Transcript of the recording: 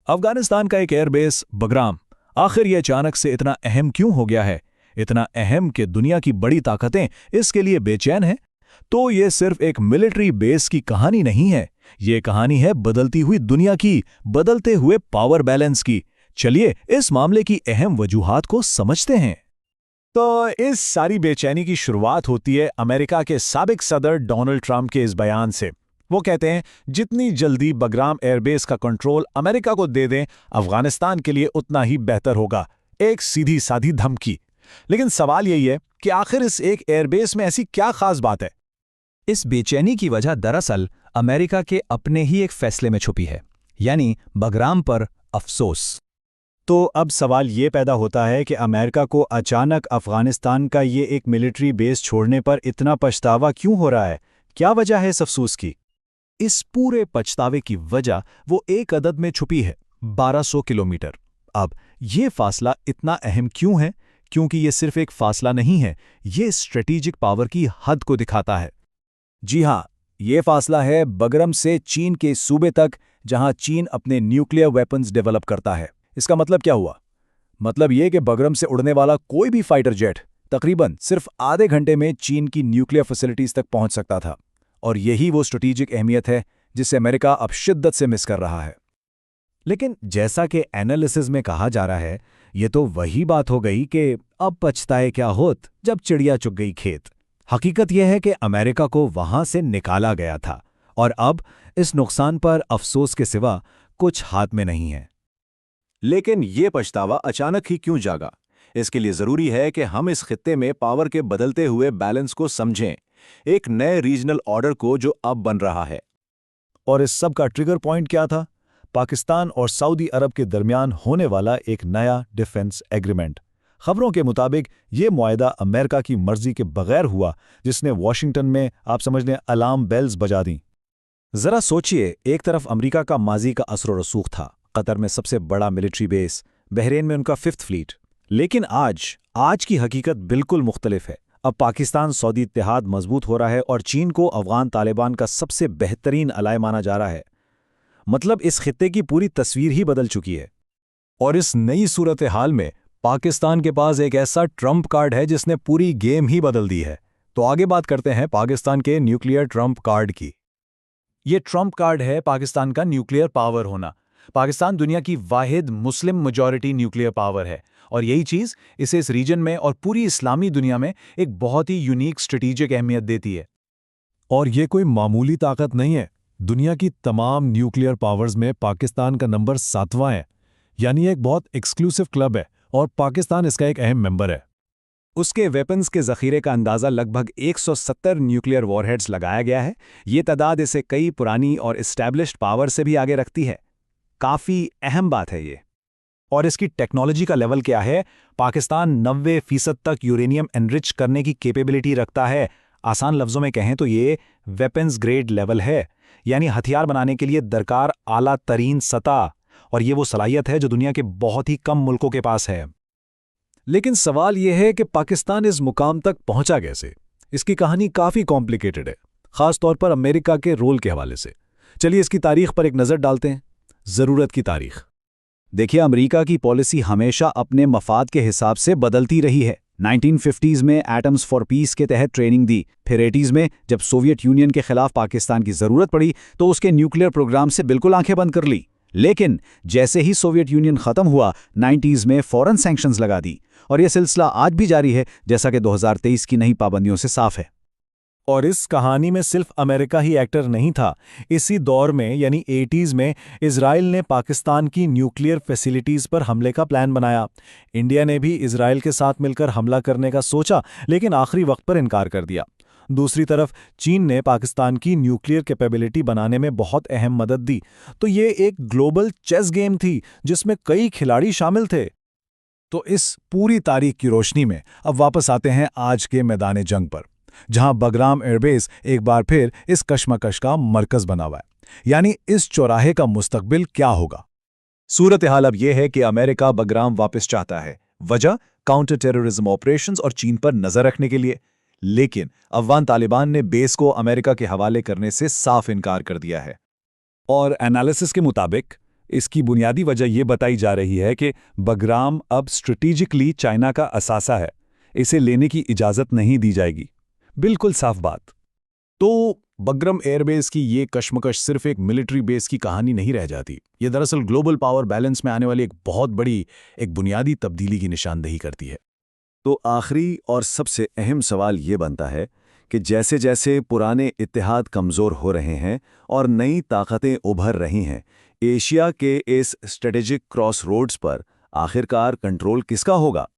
अफगानिस्तान का एक एयरबेस बगराम आखिर ये अचानक से इतना अहम क्यों हो गया है? इतना अहम कि दुनिया की बड़ी ताकतें इसके लिए बेचैन हैं। तो ये सिर्फ एक मिलिट्री बेस की कहानी नहीं है, ये कहानी है बदलती हुई दुनिया की, बदलते हुए पावर बैलेंस की। चलिए इस मामले की अहम वजूहात को समझते हैं। तो इस सारी बेचैनी की शुरुआत होती है अमेरिका के साबिक सदर डोनाल्ड ट्रंप के इस बयान से। वो कहते हैं जितनी जल्दी बगराम एयरबेस का कंट्रोल अमेरिका को दे दें, अफगानिस्तान के लिए उतना ही बेहतर होगा। एक सीधी साधी धमकी। लेकिन सवाल यही है कि आखिर इस एक एयरबेस में ऐसी क्या खास बात है? इस बेचैनी की वजह दरअसल अमेरिका के अपने ही एक फैसले में छुपी है, यानी बगराम पर अफसोस। तो अब सवाल ये पैदा होता है कि अमेरिका को अचानक अफगानिस्तान का ये एक मिलिट्री बेस छोड़ने पर इतना पछतावा क्यों हो रहा है? क्या वजह है इस अफसोस की? इस पूरे पछतावे की वजह वो एक अदद में छुपी है, 1200 किलोमीटर। अब ये फासला इतना अहम क्यों है? क्योंकि ये सिर्फ एक फासला नहीं है, ये स्ट्रेटेजिक पावर की हद को दिखाता है। जी हाँ, ये फासला है बगरम से चीन के सूबे तक, जहां चीन अपने न्यूक्लियर वेपन्स डेवलप करता है। इसका मतलब क्या हुआ? मतलब ये कि बगरम से उड़ने वाला कोई भी फाइटर जेट तकरीबन सिर्फ आधे घंटे में चीन की न्यूक्लियर फैसिलिटीज तक पहुंच सकता था। और यही वो स्ट्रेटेजिक अहमियत है जिसे अमेरिका अब शिद्दत से मिस कर रहा है। लेकिन जैसा कि एनालिसिस में कहा जा रहा है, ये तो वही बात हो गई कि अब पछताए क्या होत जब चिड़िया चुग गई खेत। हकीकत यह है कि अमेरिका को वहां से निकाला गया था और अब इस नुकसान पर अफसोस के सिवा कुछ हाथ में नहीं है। लेकिन ये पछतावा अचानक ही क्यों जागा? इसके लिए जरूरी है कि हम इस खित्ते में पावर के बदलते हुए बैलेंस को समझें, एक नए रीजनल ऑर्डर को जो अब बन रहा है। और इस सब का ट्रिगर पॉइंट क्या था? पाकिस्तान और सऊदी अरब के दरमियान होने वाला एक नया डिफेंस एग्रीमेंट। खबरों के मुताबिक ये मुआहदा अमेरिका की मर्जी के बगैर हुआ, जिसने वॉशिंगटन में आप समझ लें अलार्म बेल्स बजा दी। जरा सोचिए, एक तरफ अमेरिका का माजी का असर रसूख था, कतर में सबसे बड़ा मिलिट्री बेस, बहरेन में उनका 5th फ्लीट। लेकिन आज की हकीकत बिल्कुल मुख्तलिफ है। अब पाकिस्तान सऊदी इत्तेहाद मजबूत हो रहा है और चीन को अफगान तालिबान का सबसे बेहतरीन अलाय माना जा रहा है। मतलब इस खित्ते की पूरी तस्वीर ही बदल चुकी है। और इस नई सूरत हाल में पाकिस्तान के पास एक ऐसा ट्रम्प कार्ड है जिसने पूरी गेम ही बदल दी है। तो आगे बात करते हैं पाकिस्तान के न्यूक्लियर ट्रम्प कार्ड की। ये ट्रम्प कार्ड है पाकिस्तान का न्यूक्लियर पावर होना। पाकिस्तान दुनिया की वाहिद मुस्लिम मेजॉरिटी न्यूक्लियर पावर है और यही चीज़ इसे इस रीजन में और पूरी इस्लामी दुनिया में एक बहुत ही यूनिक स्ट्रेटेजिक अहमियत देती है। और ये कोई मामूली ताकत नहीं है। दुनिया की तमाम न्यूक्लियर पावर्स में पाकिस्तान का नंबर 7वां है, यानी एक बहुत एक्सक्लूसिव क्लब है और पाकिस्तान इसका एक अहम मेंबर है। उसके वेपन्स के जखीरे का अंदाज़ा लगभग 170 न्यूक्लियर वॉरहेड्स लगाया गया है। ये तादाद इसे कई पुरानी और इस्टेब्लिश्ड पावर से भी आगे रखती है। काफ़ी अहम बात है ये। और इसकी टेक्नोलॉजी का लेवल क्या है? पाकिस्तान 90% तक यूरेनियम एनरिच करने की कैपेबिलिटी रखता है। आसान लफ्ज़ों में कहें तो ये वेपन्स ग्रेड लेवल है, यानी हथियार बनाने के लिए दरकार आला तरीन सतह। और ये वो सलाहियत है जो दुनिया के बहुत ही कम मुल्कों के पास है। लेकिन सवाल यह है कि पाकिस्तान इस मुकाम तक पहुंचा कैसे? इसकी कहानी काफ़ी कॉम्प्लिकेटेड है, ख़ास तौर पर अमेरिका के रोल के हवाले से। चलिए इसकी तारीख पर एक नज़र डालते हैं। ज़रूरत की तारीख। देखिए, अमेरिका की पॉलिसी हमेशा अपने मफाद के हिसाब से बदलती रही है। 1950s में एटम्स फॉर पीस के तहत ट्रेनिंग दी, फिर 80s में जब सोवियत यूनियन के खिलाफ पाकिस्तान की ज़रूरत पड़ी तो उसके न्यूक्लियर प्रोग्राम से बिल्कुल आंखें बंद कर ली। लेकिन जैसे ही सोवियत यूनियन ख़त्म हुआ, 90s में फ़ौरन सैंक्शंस लगा दी और यह सिलसिला आज भी जारी है, जैसा कि 2023 की नई पाबंदियों से साफ है। और इस कहानी में सिर्फ अमेरिका ही एक्टर नहीं था। इसी दौर में यानी 80s में इजराइल ने पाकिस्तान की न्यूक्लियर फैसिलिटीज़ पर हमले का प्लान बनाया। इंडिया ने भी इजराइल के साथ मिलकर हमला करने का सोचा, लेकिन आखिरी वक्त पर इनकार कर दिया। दूसरी तरफ चीन ने पाकिस्तान की न्यूक्लियर कैपेबिलिटी बनाने में बहुत अहम मदद दी। तो ये एक ग्लोबल चेस गेम थी जिसमें कई खिलाड़ी शामिल थे। तो इस पूरी तारीख की रोशनी में अब वापस आते हैं आज के मैदान जंग पर, जहां बगराम एयरबेस एक बार फिर इस कशमकश का मरकज बना हुआ है। यानी इस चौराहे का मुस्तकबिल क्या होगा? सूरत हाल अब यह है कि अमेरिका बगराम वापस चाहता है। वजह काउंटर टेररिज्म ऑपरेशंस और चीन पर नजर रखने के लिए। लेकिन अफगान तालिबान ने बेस को अमेरिका के हवाले करने से साफ इनकार कर दिया है। और एनालिसिस के मुताबिक इसकी बुनियादी वजह ये बताई जा रही है कि बगराम अब स्ट्रेटेजिकली चाइना का असासा है। इसे लेने की इजाज़त नहीं दी जाएगी। बिल्कुल साफ बात। तो बगरम एयरबेस की ये कश्मकश सिर्फ एक मिलिट्री बेस की कहानी नहीं रह जाती। ये दरअसल ग्लोबल पावर बैलेंस में आने वाली एक बहुत बड़ी, एक बुनियादी तब्दीली की निशानदेही करती है। तो आखिरी और सबसे अहम सवाल ये बनता है कि जैसे जैसे पुराने इत्तेहाद कमज़ोर हो रहे हैं और नई ताकतें उभर रही हैं, एशिया के इस स्ट्रेटेजिक क्रॉस रोड्स पर आखिरकार कंट्रोल किसका होगा?